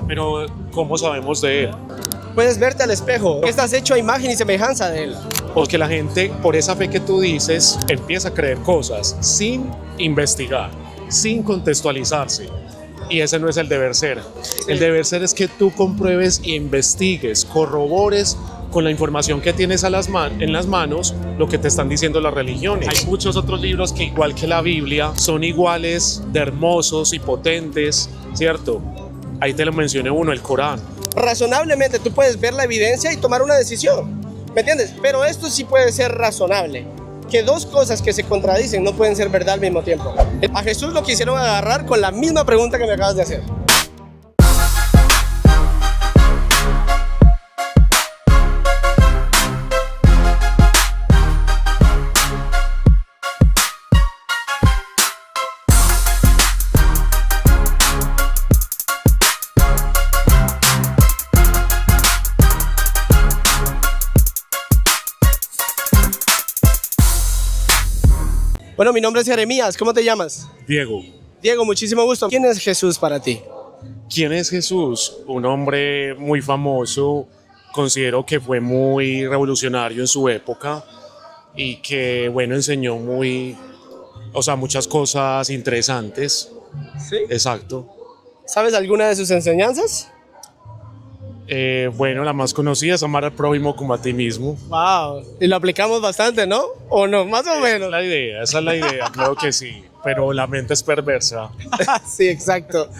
Pero, ¿cómo sabemos de él? Puedes verte al espejo, estás hecho a imagen y semejanza de él. Porque la gente, por esa fe que tú dices, empieza a creer cosas sin investigar, sin contextualizarse. Y ese no es el deber ser. El deber ser es que tú compruebes e investigues, corrobores con la información que tienes en las manos lo que te están diciendo las religiones. Hay muchos otros libros que, igual que la Biblia, son iguales de hermosos y potentes, ¿cierto? Ahí te lo mencioné uno, el Corán. Razonablemente tú puedes ver la evidencia y tomar una decisión, ¿me entiendes? Pero esto sí puede ser razonable, que dos cosas que se contradicen no pueden ser verdad al mismo tiempo. A Jesús lo quisieron agarrar con la misma pregunta que me acabas de hacer. Bueno, mi nombre es Jeremías, ¿cómo te llamas? Diego. Diego, muchísimo gusto. ¿Quién es Jesús para ti? ¿Quién es Jesús? Un hombre muy famoso, considero que fue muy revolucionario en su época y que, bueno, enseñó muchas cosas interesantes. ¿Sí? Exacto. ¿Sabes alguna de sus enseñanzas? Bueno, la más conocida es amar al prójimo como a ti mismo. Wow, y lo aplicamos bastante, ¿no? ¿O no? Más o menos. Esa es la idea, creo que sí, pero la mente es perversa. Sí, exacto.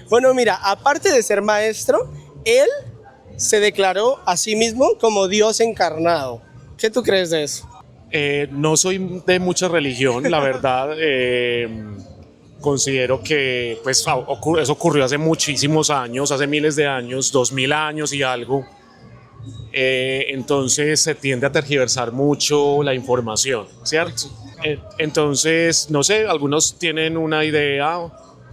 Bueno, mira, aparte de ser maestro, él se declaró a sí mismo como Dios encarnado. ¿Qué tú crees de eso? No soy de mucha religión, la verdad. Considero que pues, eso ocurrió hace muchísimos años, hace miles de años, 2000 años y algo. Entonces se tiende a tergiversar mucho la información, ¿cierto? Entonces, no sé, algunos tienen una idea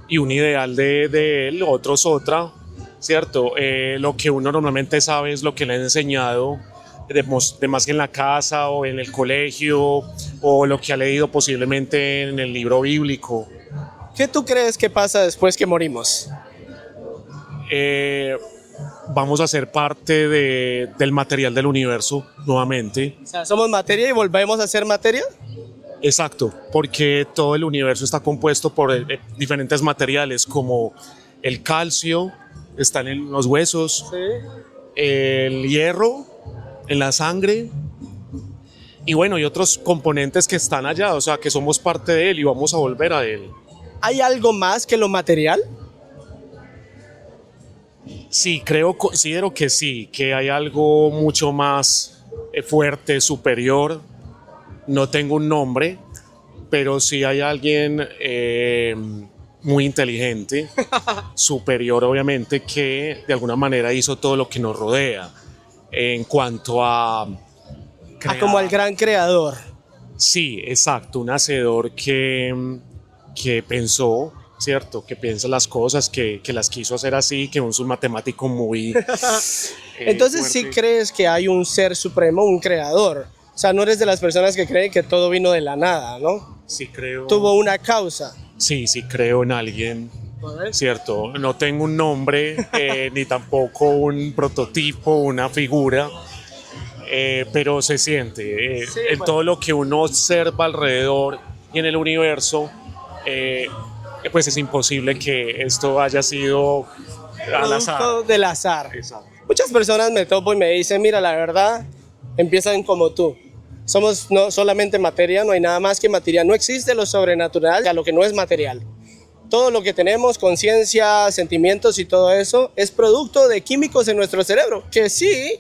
y un ideal de él, otros otra, ¿cierto? Lo que uno normalmente sabe es lo que le han enseñado de más que en la casa o en el colegio, o lo que ha leído posiblemente en el libro bíblico. ¿Qué tú crees que pasa después que morimos? Vamos a ser parte del material del universo nuevamente. O sea, ¿somos materia y volvemos a ser materia? Exacto, porque todo el universo está compuesto por diferentes materiales como el calcio, están en los huesos, Sí. el hierro, en la sangre, y bueno, y otros componentes que están allá, o sea, que somos parte de él y vamos a volver a él. ¿Hay algo más que lo material? Sí, considero que sí, que hay algo mucho más fuerte, superior. No tengo un nombre, pero sí hay alguien muy inteligente, superior obviamente, que de alguna manera hizo todo lo que nos rodea en cuanto a Como el gran creador. Sí, exacto, un hacedor que pensó, ¿cierto? Que piensa las cosas, que las quiso hacer así, que es un matemático muy Entonces fuerte. sí crees que hay un ser supremo, un creador. O sea, no eres de las personas que creen que todo vino de la nada, ¿no? Sí creo. Tuvo una causa. Sí creo en alguien, ¿cierto? No tengo un nombre, ni tampoco un prototipo, una figura, pero se siente. Sí, en bueno. todo lo que uno observa alrededor y en el universo, pues es imposible que esto haya sido al azar. Producto del azar. Exacto. Muchas personas me topo y me dicen, mira, la verdad, empiezan como tú. Somos no solamente materia, no hay nada más que materia. No existe lo sobrenatural a lo que no es material. Todo lo que tenemos, conciencia, sentimientos y todo eso, es producto de químicos en nuestro cerebro. Que sí,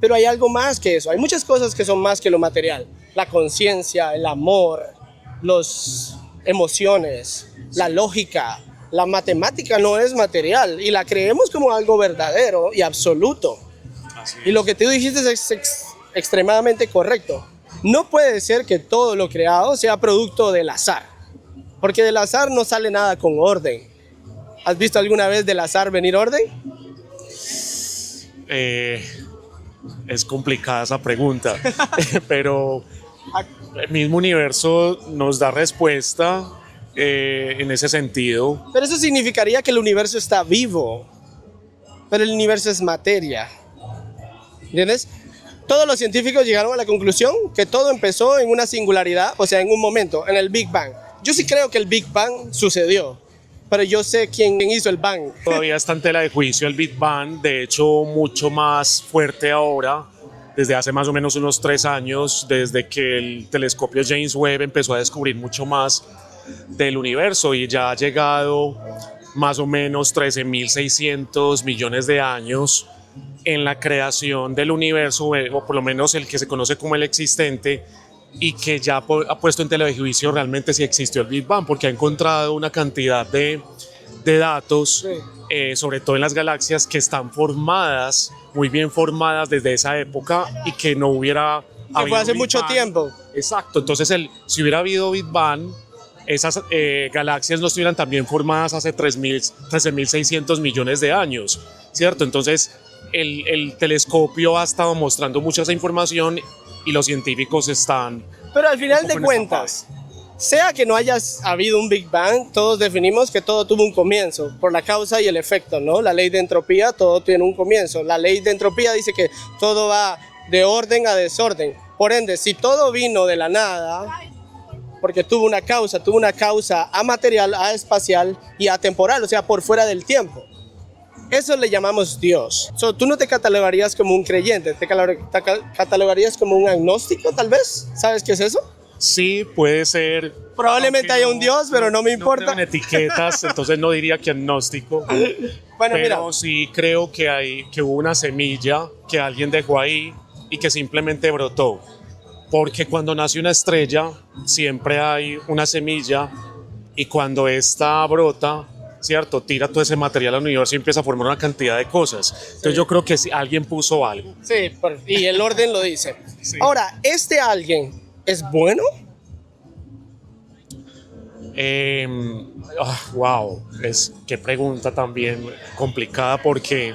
pero hay algo más que eso. Hay muchas cosas que son más que lo material. La conciencia, el amor, las emociones, la lógica. La matemática no es material y la creemos como algo verdadero y absoluto. Y lo que tú dijiste es extremadamente correcto. No puede ser que todo lo creado sea producto del azar, porque del azar no sale nada con orden. ¿Has visto alguna vez del azar venir orden? Es complicada esa pregunta, pero el mismo universo nos da respuesta en ese sentido. Pero eso significaría que el universo está vivo. pero el universo es materia. ¿Entiendes? Todos los científicos llegaron a la conclusión que todo empezó en una singularidad, o sea, en un momento, en el Big Bang. Yo sí creo que el Big Bang sucedió, pero yo sé quién hizo el Bang. Todavía está en tela de juicio el Big Bang, de hecho mucho más fuerte ahora, desde hace más o menos unos 3 años, desde que el telescopio James Webb empezó a descubrir mucho más del universo y ya ha llegado más o menos 13.600 millones de años en la creación del universo, o por lo menos el que se conoce como el existente, y que ya ha puesto en tela de juicio realmente si existió el Big Bang, porque ha encontrado una cantidad de datos, Sí. sobre todo en las galaxias, que están formadas, muy bien formadas desde esa época y que no hubiera Que fue habido hace Big mucho Bang. tiempo. Exacto, entonces si hubiera habido Big Bang, esas galaxias no estuvieran también formadas hace 13.600 millones de años, ¿cierto? Entonces el telescopio ha estado mostrando mucha esa información y los científicos están... Pero al final un de poco en cuentas, sea que no haya habido un Big Bang, todos definimos que todo tuvo un comienzo, por la causa y el efecto, ¿no? La ley de entropía, todo tiene un comienzo. La ley de entropía dice que todo va de orden a desorden. Por ende, si todo vino de la nada, porque tuvo una causa amaterial, espacial y atemporal, o sea, por fuera del tiempo. Eso le llamamos Dios. Tú no te catalogarías como un creyente, te catalogarías como un agnóstico, tal vez. ¿Sabes qué es eso? Sí, puede ser. Probablemente haya un Dios, pero no me importa. No creo en etiquetas, entonces no diría que agnóstico. Bueno, mira, Pero sí creo que hubo una semilla que alguien dejó ahí y que simplemente brotó. Porque cuando nace una estrella, siempre hay una semilla, y cuando esta brota, ¿cierto? Tira todo ese material al universo y empieza a formar una cantidad de cosas. Entonces yo creo que sí, alguien puso algo. sí, y el orden lo dice. Sí. Ahora, ¿este alguien es bueno? Wow, qué pregunta también complicada, porque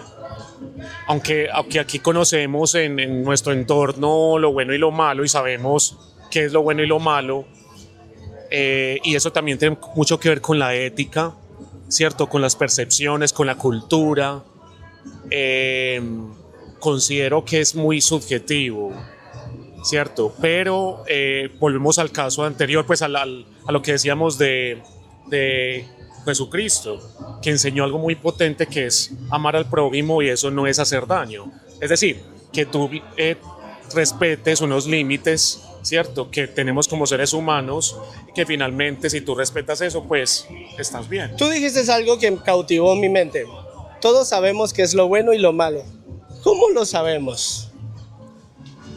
aunque aquí conocemos en nuestro entorno lo bueno y lo malo y sabemos qué es lo bueno y lo malo, y eso también tiene mucho que ver con la ética, ¿cierto? Con las percepciones, con la cultura. Considero que es muy subjetivo, ¿cierto? Pero volvemos al caso anterior, pues a lo que decíamos de Jesucristo, que enseñó algo muy potente, que es amar al prójimo, y eso no es hacer daño. Es decir, que tú respetes unos límites, ¿cierto? Que tenemos como seres humanos, que finalmente si tú respetas eso, pues estás bien. Tú dijiste algo que cautivó mi mente. Todos sabemos qué es lo bueno y lo malo. ¿Cómo lo sabemos?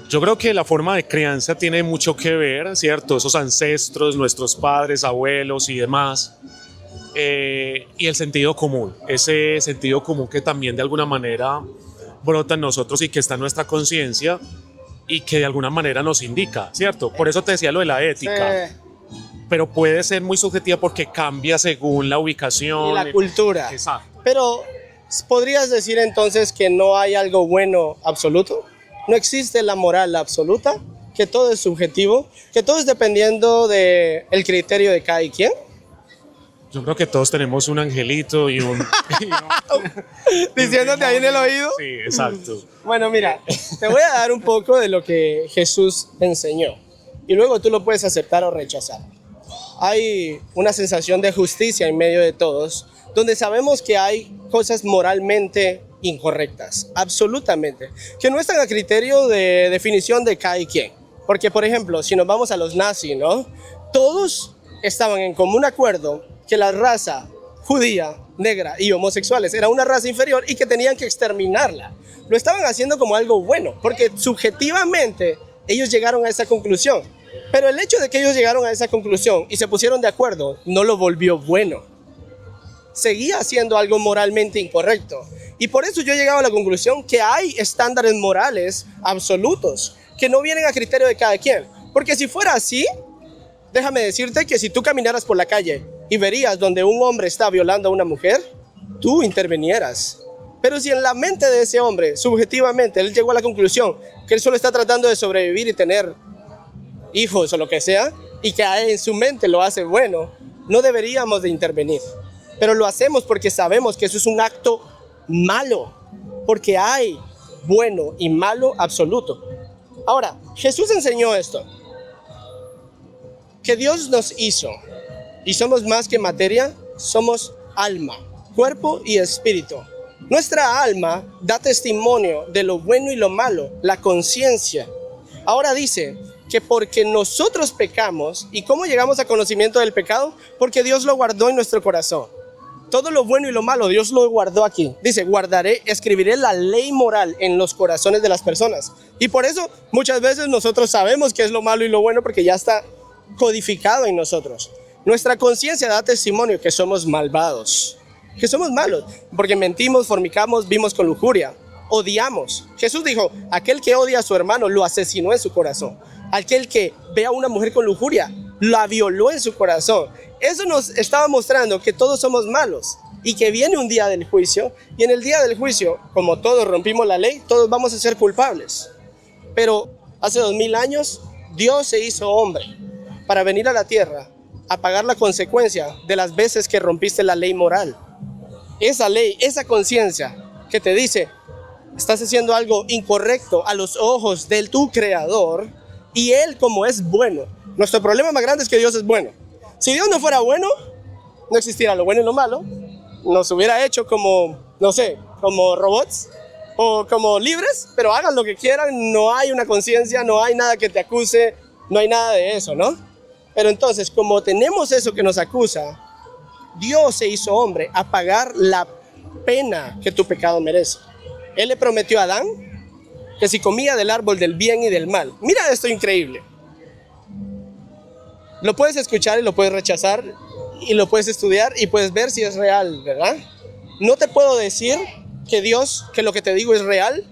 Yo creo que la forma de crianza tiene mucho que ver, ¿cierto? Esos ancestros, nuestros padres, abuelos y demás. Y el sentido común, ese sentido común que también de alguna manera brota en nosotros y que está en nuestra conciencia y que de alguna manera nos indica, ¿cierto? Por eso te decía lo de la ética. Pero puede ser muy subjetiva porque cambia según la ubicación. Y la cultura. Exacto. Pero, ¿podrías decir entonces que no hay algo bueno absoluto? ¿No existe la moral absoluta? ¿Que todo es subjetivo? ¿Que todo es dependiendo del criterio de cada quien? Yo creo que todos tenemos un angelito y un... Diciéndote ahí en el oído. Sí, exacto. Bueno, mira, te voy a dar un poco de lo que Jesús enseñó. Y luego tú lo puedes aceptar o rechazar. Hay una sensación de justicia en medio de todos, donde sabemos que hay cosas moralmente incorrectas, absolutamente, que no están a criterio de definición de cada quien. Porque, por ejemplo, si nos vamos a los nazis, ¿no? Todos estaban en común acuerdo que la raza judía, negra y homosexuales era una raza inferior y que tenían que exterminarla. Lo estaban haciendo como algo bueno, porque subjetivamente ellos llegaron a esa conclusión. Pero el hecho de que ellos llegaron a esa conclusión y se pusieron de acuerdo no lo volvió bueno. Seguía siendo algo moralmente incorrecto. Y por eso yo he llegado a la conclusión que hay estándares morales absolutos que no vienen a criterio de cada quien. Porque si fuera así, déjame decirte que si tú caminaras por la calle y verías donde un hombre está violando a una mujer, tú intervinieras. Pero si en la mente de ese hombre, subjetivamente, él llegó a la conclusión que él solo está tratando de sobrevivir y tener hijos o lo que sea, y que en su mente lo hace bueno, no deberíamos de intervenir. Pero lo hacemos porque sabemos que eso es un acto malo. porque hay bueno y malo absoluto. Ahora, Jesús enseñó esto, que Dios nos hizo y somos más que materia, somos alma, cuerpo y espíritu. Nuestra alma da testimonio de lo bueno y lo malo, la conciencia. Ahora dice que porque nosotros pecamos, ¿y cómo llegamos a conocimiento del pecado? Porque Dios lo guardó en nuestro corazón. Todo lo bueno y lo malo, Dios lo guardó aquí. Dice, escribiré la ley moral en los corazones de las personas. Y por eso muchas veces nosotros sabemos qué es lo malo y lo bueno porque ya está codificado en nosotros. Nuestra conciencia da testimonio que somos malvados, que somos malos, porque mentimos, fornicamos, vimos con lujuria, odiamos. Jesús dijo, aquel que odia a su hermano lo asesinó en su corazón. Aquel que ve a una mujer con lujuria, la violó en su corazón. Eso nos estaba mostrando que todos somos malos y que viene un día del juicio, y en el día del juicio, como todos rompimos la ley, todos vamos a ser culpables. Pero hace 2000 años, Dios se hizo hombre para venir a la tierra a pagar la consecuencia de las veces que rompiste la ley moral. Esa ley, esa conciencia que te dice, estás haciendo algo incorrecto a los ojos de tu creador, y Él como es bueno. Nuestro problema más grande es que Dios es bueno. Si Dios no fuera bueno, no existiera lo bueno y lo malo. Nos hubiera hecho como, no sé, como robots o como libres, pero hagan lo que quieran, no hay una conciencia, no hay nada que te acuse, no hay nada de eso, ¿no? Pero entonces, como tenemos eso que nos acusa, Dios se hizo hombre a pagar la pena que tu pecado merece. Él le prometió a Adán que si comía del árbol del bien y del mal. Mira esto increíble. Lo puedes escuchar y lo puedes rechazar y lo puedes estudiar y puedes ver si es real, ¿verdad? No te puedo decir que lo que te digo es real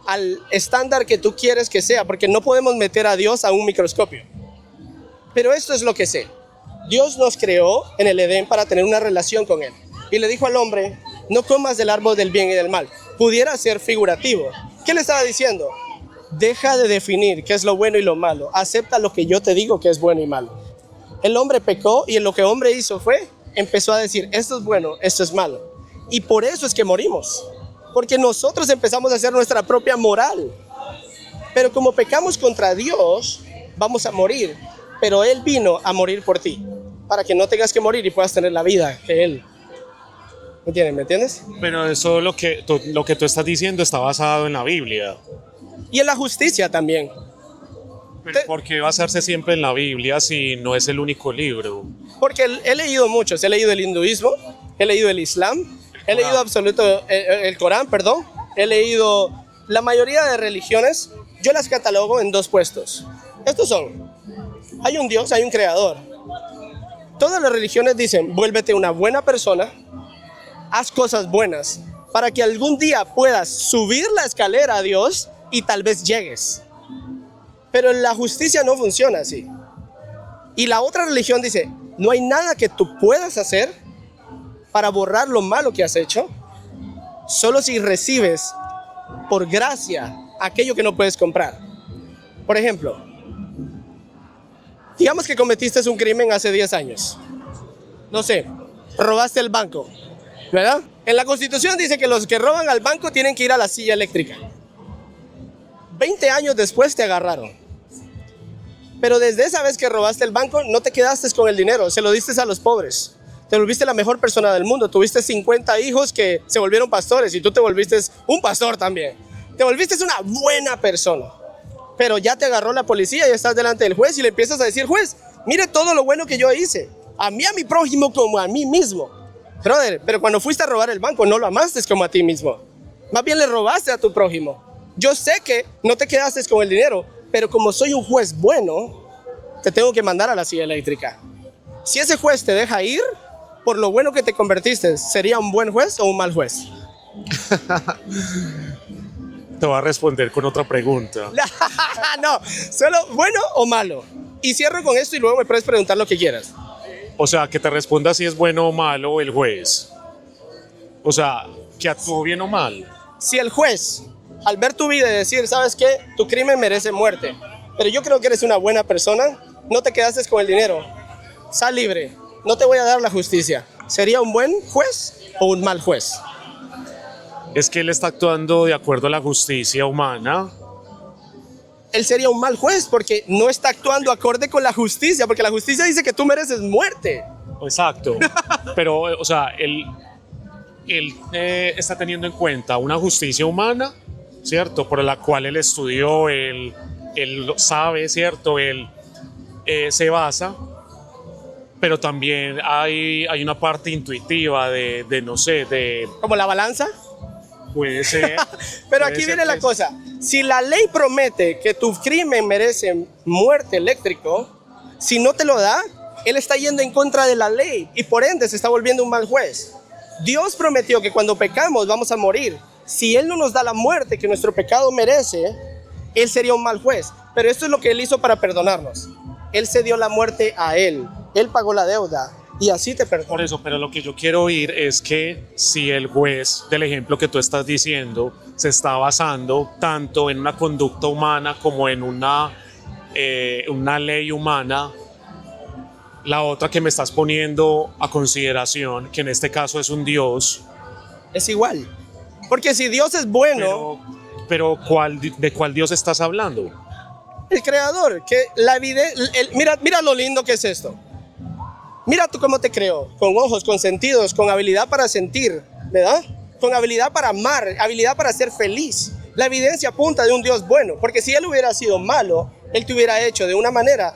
al estándar que tú quieres que sea, porque no podemos meter a Dios a un microscopio. Pero esto es lo que sé. Dios nos creó en el Edén para tener una relación con Él. Y le dijo al hombre, no comas del árbol del bien y del mal. Pudiera ser figurativo. ¿Qué le estaba diciendo? Deja de definir qué es lo bueno y lo malo. Acepta lo que yo te digo que es bueno y malo. El hombre pecó y lo que el hombre hizo empezó a decir, esto es bueno, esto es malo. Y por eso es que morimos. Porque nosotros empezamos a hacer nuestra propia moral. Pero como pecamos contra Dios, vamos a morir. Pero Él vino a morir por ti, para que no tengas que morir y puedas tener la vida que Él. ¿Me entiendes? Pero eso lo que tú estás diciendo está basado en la Biblia. Y en la justicia también. ¿Pero por qué basarse siempre en la Biblia si no es el único libro? Porque he leído muchos. He leído el hinduismo, he leído el islam, he leído el Corán, perdón. He leído la mayoría de religiones. Yo las catalogo en dos puestos. Estos son: hay un Dios, hay un creador. Todas las religiones dicen, vuélvete una buena persona, haz cosas buenas, para que algún día puedas subir la escalera a Dios y tal vez llegues. Pero la justicia no funciona así. Y la otra religión dice, no hay nada que tú puedas hacer para borrar lo malo que has hecho, solo si recibes por gracia aquello que no puedes comprar. Por ejemplo, digamos que cometiste un crimen hace 10 años. No sé, robaste el banco, ¿verdad? En la Constitución dice que los que roban al banco tienen que ir a la silla eléctrica. 20 años después te agarraron. Pero desde esa vez que robaste el banco, no te quedaste con el dinero, se lo diste a los pobres. Te volviste la mejor persona del mundo. Tuviste 50 hijos que se volvieron pastores y tú te volviste un pastor también. Te volviste una buena persona. Pero ya te agarró la policía y estás delante del juez y le empiezas a decir, juez, mire todo lo bueno que yo hice. A mí, a mi prójimo como a mí mismo. Brother, pero cuando fuiste a robar el banco no lo amaste como a ti mismo. Más bien le robaste a tu prójimo. Yo sé que no te quedaste con el dinero, pero como soy un juez bueno, te tengo que mandar a la silla eléctrica. Si ese juez te deja ir, por lo bueno que te convertiste, ¿sería un buen juez o un mal juez? Te voy a responder con otra pregunta. No, solo bueno o malo. Y cierro con esto y luego me puedes preguntar lo que quieras. O sea, que te responda si es bueno o malo el juez. O sea, que actuó bien o mal. Si el juez, al ver tu vida y decir, ¿sabes qué? Tu crimen merece muerte, pero yo creo que eres una buena persona, no te quedaste con el dinero, sal libre, no te voy a dar la justicia. ¿Sería un buen juez o un mal juez? es que él está actuando de acuerdo a la justicia humana. Él sería un mal juez porque no está actuando acorde con la justicia, porque la justicia dice que tú mereces muerte. Exacto. Pero, o sea, él está teniendo en cuenta una justicia humana, ¿cierto? Por la cual él estudió, él lo sabe, ¿cierto? Él se basa, pero también hay una parte intuitiva de no sé, de... ¿Como la balanza? Puede ser. Pero puede aquí ser viene la que- cosa. Si la ley promete que tu crimen merece muerte eléctrico, si no te lo da, él está yendo en contra de la ley y por ende se está volviendo un mal juez. Dios prometió que cuando pecamos vamos a morir. Si él no nos da la muerte que nuestro pecado merece, él sería un mal juez. Pero esto es lo que él hizo para perdonarnos. Él se dio la muerte a él. Él pagó la deuda y así te perdonó. Por eso, pero lo que yo quiero oír es que si el juez del ejemplo que tú estás diciendo se está basando tanto en una conducta humana como en una ley humana, la otra que me estás poniendo a consideración, que en este caso es un Dios, Es igual. Porque si Dios es bueno, pero ¿de cuál Dios estás hablando? el creador, que la vida, mira lo lindo que es esto. Mira tú cómo te creó, con ojos, con sentidos, con habilidad para sentir, ¿verdad? Con habilidad para amar, habilidad para ser feliz. La evidencia apunta de un Dios bueno, porque si él hubiera sido malo, él te hubiera hecho de una manera,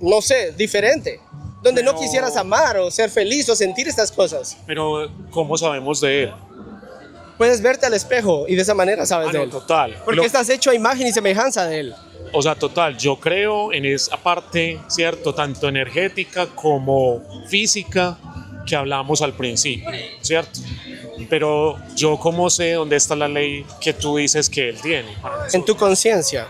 no sé, diferente, donde no Pero- quisieras amar o ser feliz o sentir estas cosas. Pero ¿cómo sabemos de él? Puedes verte al espejo y de esa manera sabes Ah, de no, él. total. Porque estás hecho a imagen y semejanza de él. O sea, total, yo creo en esa parte, ¿cierto? Tanto energética como física que hablamos al principio, ¿cierto? Pero yo cómo sé dónde está la ley que tú dices que él tiene. En tu conciencia.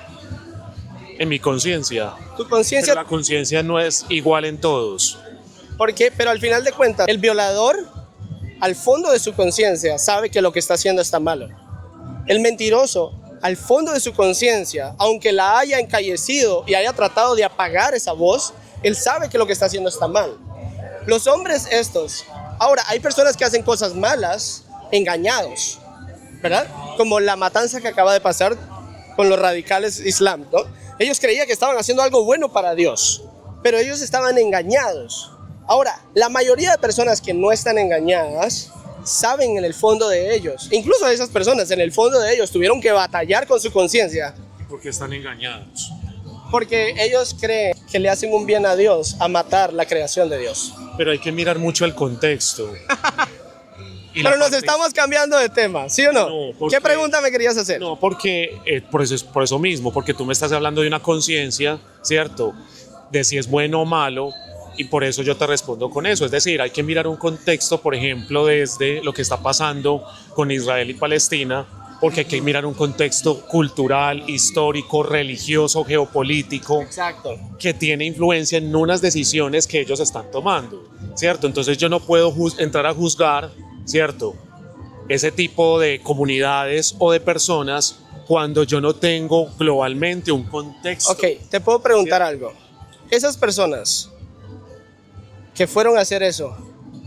En mi conciencia. Tu Pero conciencia, la conciencia no es igual en todos. ¿por qué? Pero al final de cuentas, el violador, al fondo de su conciencia, sabe que lo que está haciendo está malo. El mentiroso, al fondo de su conciencia, aunque la haya encallecido y haya tratado de apagar esa voz, él sabe que lo que está haciendo está mal. Los hombres estos, ahora hay personas que hacen cosas malas engañados, ¿verdad? Como la matanza que acaba de pasar con los radicales islam, ¿no? Ellos creían que estaban haciendo algo bueno para Dios, pero ellos estaban engañados. Ahora, la mayoría de personas que no están engañadas saben en el fondo de ellos, incluso esas personas en el fondo de ellos tuvieron que batallar con su conciencia Porque están engañados. porque ellos creen que le hacen un bien a Dios a matar la creación de Dios. Pero hay que mirar mucho el contexto. Y la Pero nos parte- estamos cambiando de tema, ¿sí o no? No, porque- ¿Qué pregunta me querías hacer? No, porque por eso mismo, porque tú me estás hablando de una conciencia, ¿cierto? De si es bueno o malo, y por eso yo te respondo con eso. Es decir, hay que mirar un contexto, por ejemplo, desde lo que está pasando con Israel y Palestina, porque hay que mirar un contexto cultural, histórico, religioso, geopolítico, Exacto. que tiene influencia en unas decisiones que ellos están tomando, ¿cierto? Entonces yo no puedo entrar a juzgar, ¿cierto? Ese tipo de comunidades o de personas cuando yo no tengo globalmente un contexto. Ok, te puedo preguntar algo. Esas personas que fueron a hacer eso,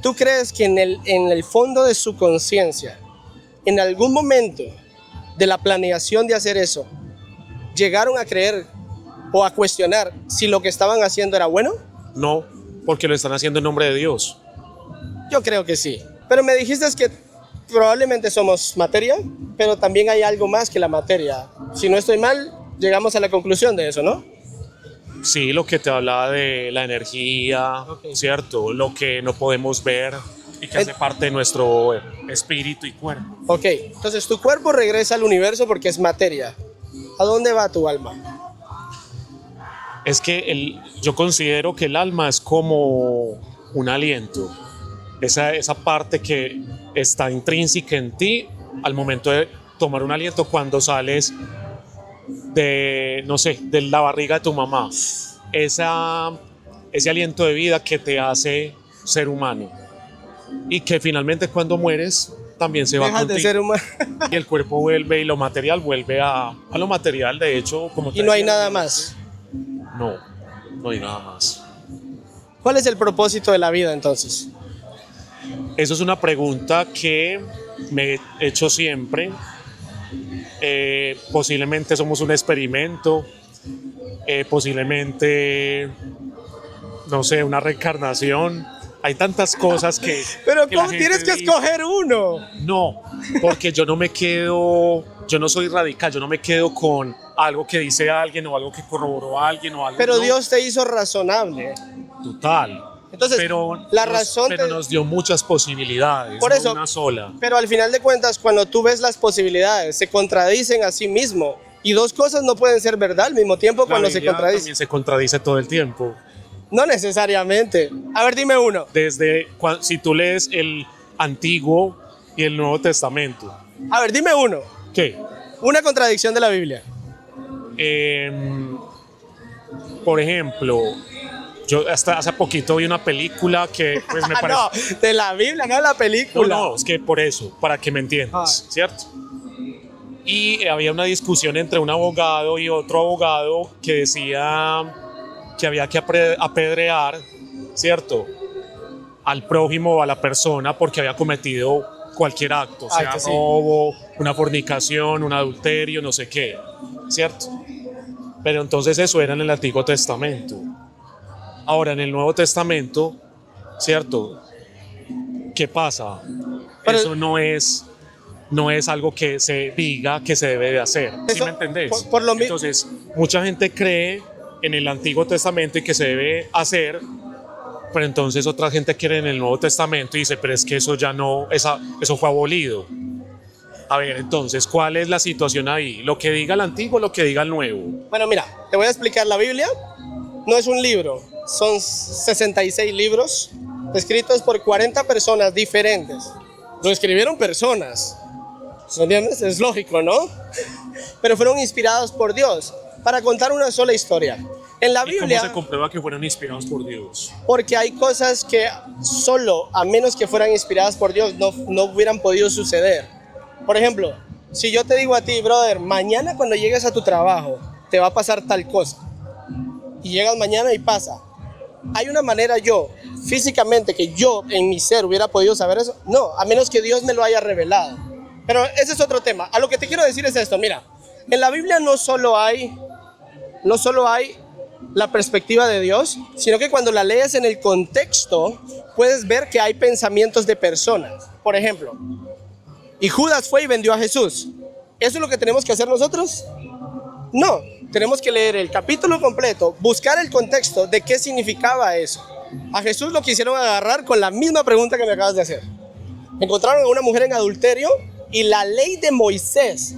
¿tú crees que en el fondo de su conciencia, en algún momento de la planeación de hacer eso, llegaron a creer o a cuestionar si lo que estaban haciendo era bueno? No, porque lo están haciendo en nombre de Dios. Yo creo que sí. Pero me dijiste que probablemente somos materia, pero también hay algo más que la materia. Si no estoy mal, llegamos a la conclusión de eso, ¿no? Sí, lo que te hablaba de la energía, Ok. ¿cierto? Lo que no podemos ver y que hace parte de nuestro espíritu y cuerpo. Ok, entonces tu cuerpo regresa al universo porque es materia. ¿A dónde va tu alma? Es que yo considero que el alma es como un aliento. Esa parte que está intrínseca en ti al momento de tomar un aliento cuando sales de, no sé, de la barriga de tu mamá. Ese aliento de vida que te hace ser humano. Y que finalmente cuando mueres también se va Dejas de contigo. ser humano. Y el cuerpo vuelve y lo material vuelve a lo material. De hecho, como Y te no hay decía, nada más. No, no hay nada más. ¿Cuál es el propósito de la vida entonces? Eso es una pregunta que me he hecho siempre. Posiblemente somos un experimento, posiblemente, no sé, una reencarnación. Hay tantas cosas que... Pero que la ¿cómo gente tienes que dice. escoger uno? No, porque yo no me quedo, yo no soy radical, yo no me quedo con algo que dice alguien o algo que corroboró alguien o algo. Pero no, Dios te hizo razonable. total. Entonces, Pero, la razón pero te- nos dio muchas posibilidades, Por no eso- una sola. Pero al final de cuentas, cuando tú ves las posibilidades, se contradicen a sí mismo. Y dos cosas no pueden ser verdad al mismo tiempo cuando La se Biblia contradicen. también se contradice todo el tiempo. No necesariamente. A ver, dime uno. Si tú lees el Antiguo y el Nuevo Testamento. A ver, dime uno. ¿Qué? Una contradicción de la Biblia. Por ejemplo, yo hasta hace poquito vi una película que pues me Ah, parece... no, de la Biblia, no de la película. No, es que por eso, para que me entiendas, ¿cierto? Y había una discusión entre un abogado y otro abogado que decía que había que apedrear, ¿cierto? Al prójimo o a la persona porque había cometido cualquier acto, Ay, sea que sí. robo, una fornicación, un adulterio, no sé qué, ¿cierto? Pero entonces eso era en el Antiguo Testamento. Ahora, en el Nuevo Testamento, ¿cierto? ¿Qué pasa? Pero- Eso no es algo que se diga que se debe de hacer. ¿Sí Eso, me entendés? por lo mi- Entonces, mucha gente cree en el Antiguo Testamento y que se debe hacer, pero entonces otra gente cree en el Nuevo Testamento y dice, pero es que eso ya no, eso fue abolido. A ver, entonces, ¿cuál es la situación ahí? ¿Lo que diga el Antiguo o lo que diga el Nuevo? Bueno, mira, te voy a explicar. La Biblia no es un libro, son 66 libros escritos por 40 personas diferentes. Lo escribieron personas, ¿me entiendes? Es lógico, ¿no? Pero fueron inspirados por Dios para contar una sola historia. En la ¿Y cómo Biblia, se comprueba que fueron inspirados por Dios? porque hay cosas que solo, a menos que fueran inspiradas por Dios, no hubieran podido suceder. Por ejemplo, si yo te digo a ti, brother, mañana cuando llegues a tu trabajo, te va a pasar tal cosa. Y llegas mañana y pasa. ¿Hay una manera yo, físicamente, que yo en mi ser hubiera podido saber eso? No, a menos que Dios me lo haya revelado. Pero ese es otro tema. A lo que te quiero decir es esto, mira, en la Biblia no solo hay la perspectiva de Dios, sino que cuando la lees en el contexto, puedes ver que hay pensamientos de personas. Por ejemplo, y Judas fue y vendió a Jesús. ¿Eso es lo que tenemos que hacer nosotros? No, tenemos que leer el capítulo completo, buscar el contexto de qué significaba eso. A Jesús lo quisieron agarrar con la misma pregunta que me acabas de hacer. Encontraron a una mujer en adulterio y la ley de Moisés,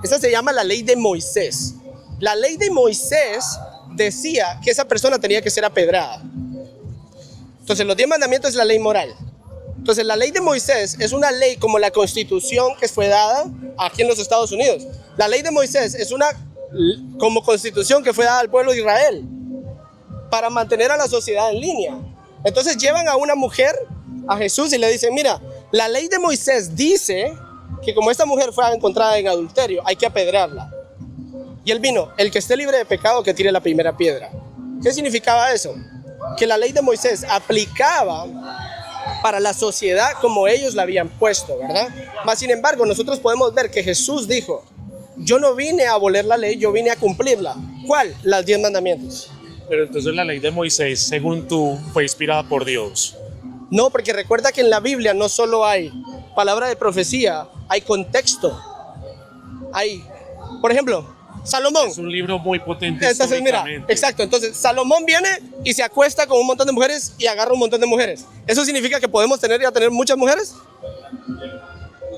esa se llama la ley de Moisés. La ley de Moisés decía que esa persona tenía que ser apedreada. Entonces los 10 mandamientos es la ley moral. Entonces la ley de Moisés es una ley como la constitución que fue dada aquí en los Estados Unidos. La ley de Moisés es una como constitución que fue dada al pueblo de Israel para mantener a la sociedad en línea. Entonces llevan a una mujer a Jesús y le dicen, mira, la ley de Moisés dice que como esta mujer fue encontrada en adulterio, hay que apedrearla. Y él vino, el que esté libre de pecado que tire la primera piedra. ¿Qué significaba eso? Que la ley de Moisés aplicaba para la sociedad como ellos la habían puesto, ¿verdad? Mas sin embargo, nosotros podemos ver que Jesús dijo, yo no vine a abolir la ley, yo vine a cumplirla. ¿Cuál? Las 10 mandamientos. Pero entonces la ley de Moisés, según tú, fue inspirada por Dios. No, porque recuerda que en la Biblia no solo hay palabra de profecía, hay contexto. Hay, por ejemplo, Salomón. Es un libro muy potente Entonces, mira, históricamente. exacto. Entonces, Salomón viene y se acuesta con un montón de mujeres y agarra un montón de mujeres. ¿Eso significa que podemos tener y a tener muchas mujeres?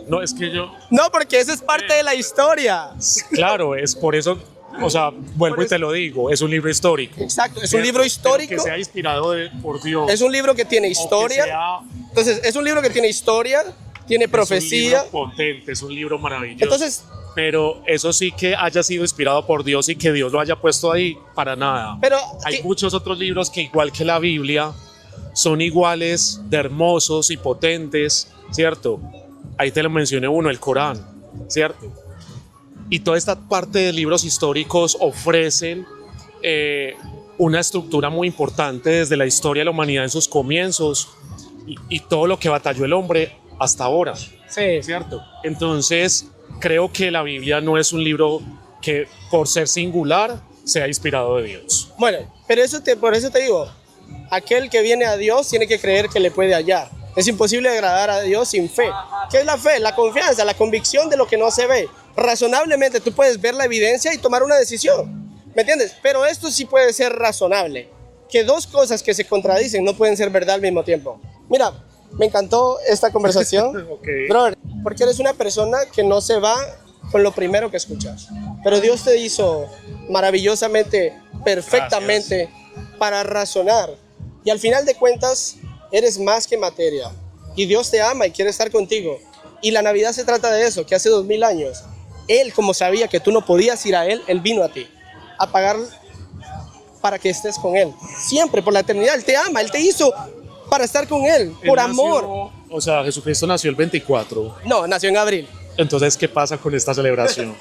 No, es que yo... No, porque eso es parte de la historia. Claro, es por eso, o sea, vuelvo y te lo digo, es un libro histórico. Exacto, es un ¿cierto? libro Pero histórico. que sea inspirado por Dios. Es un libro que tiene o que historia. sea Entonces, es un libro que tiene historia, tiene profecía. Es un libro potente, es un libro maravilloso. Entonces, pero eso sí que haya sido inspirado por Dios y que Dios lo haya puesto ahí, para nada. pero Hay muchos otros libros que, igual que la Biblia, son iguales de hermosos y potentes, ¿cierto? Ahí te lo mencioné uno, el Corán, ¿cierto? Y toda esta parte de libros históricos ofrecen una estructura muy importante desde la historia de la humanidad en sus comienzos y todo lo que batalló el hombre hasta ahora. Sí. ¿cierto? Entonces, creo que la Biblia no es un libro que por ser singular sea inspirado de Dios. Bueno, pero por eso te digo, aquel que viene a Dios tiene que creer que le puede hallar. Es imposible agradar a Dios sin fe. ¿Qué es la fe? La confianza, la convicción de lo que no se ve. Razonablemente tú puedes ver la evidencia y tomar una decisión. ¿Me entiendes? Pero esto sí puede ser razonable. Que dos cosas que se contradicen no pueden ser verdad al mismo tiempo. Mira, me encantó esta conversación. Ok. Brother, porque eres una persona que no se va con lo primero que escuchas. Pero Dios te hizo maravillosamente, perfectamente para razonar. Y al final de cuentas, eres más que materia. Y Dios te ama y quiere estar contigo. Y la Navidad se trata de eso, que hace 2000 años, Él, como sabía que tú no podías ir a Él, Él vino a ti a pagar para que estés con Él. Siempre, por la eternidad. Él te ama, Él te hizo para estar con Él, por amor. O sea, Jesucristo nació el 24. No, nació en abril. Entonces, ¿qué pasa con esta celebración?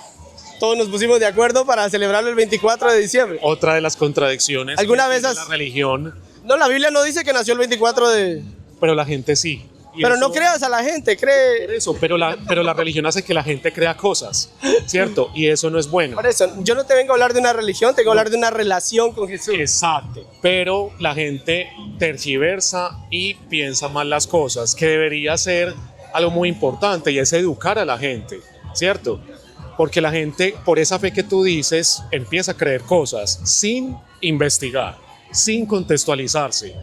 Todos nos pusimos de acuerdo para celebrarlo el 24 de diciembre. Otra de las contradicciones ¿Alguna que vez tiene has- la religión, No, la Biblia no dice que nació el 24 de... pero la gente sí. Y Pero eso- no creas a la gente, Por cree... eso, pero la religión hace que la gente crea cosas, ¿cierto? Y eso no es bueno. Por eso, yo no te vengo a hablar de una religión, te vengo a hablar de una relación con Jesús. Exacto. Pero la gente tergiversa y piensa mal las cosas, que debería ser algo muy importante y es educar a la gente, ¿cierto? Porque la gente, por esa fe que tú dices, empieza a creer cosas sin investigar, sin contextualizarse.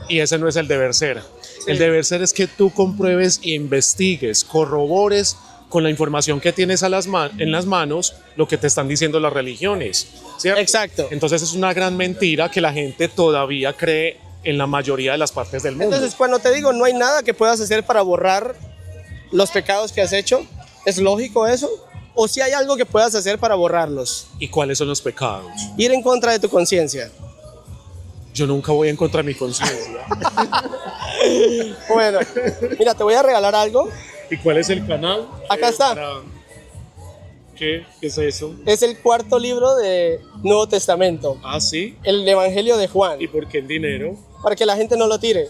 Y ese no es el deber ser. El deber ser es que tú compruebes y investigues, corrobores con la información que tienes en las manos lo que te están diciendo las religiones, ¿cierto? Exacto. Entonces es una gran mentira que la gente todavía cree en la mayoría de las partes del mundo. Entonces, cuando te digo no hay nada que puedas hacer para borrar los pecados que has hecho, ¿es lógico eso? ¿O si hay algo que puedas hacer para borrarlos? ¿Y cuáles son los pecados? Ir en contra de tu conciencia. Yo nunca voy en contra de mi conciencia. Bueno, mira, te voy a regalar algo. ¿Y cuál es el canal? Acá está. ¿Qué es eso? Es el cuarto libro de Nuevo Testamento, Ah, sí. el Evangelio de Juan, ¿Y por qué el dinero? para que la gente no lo tire.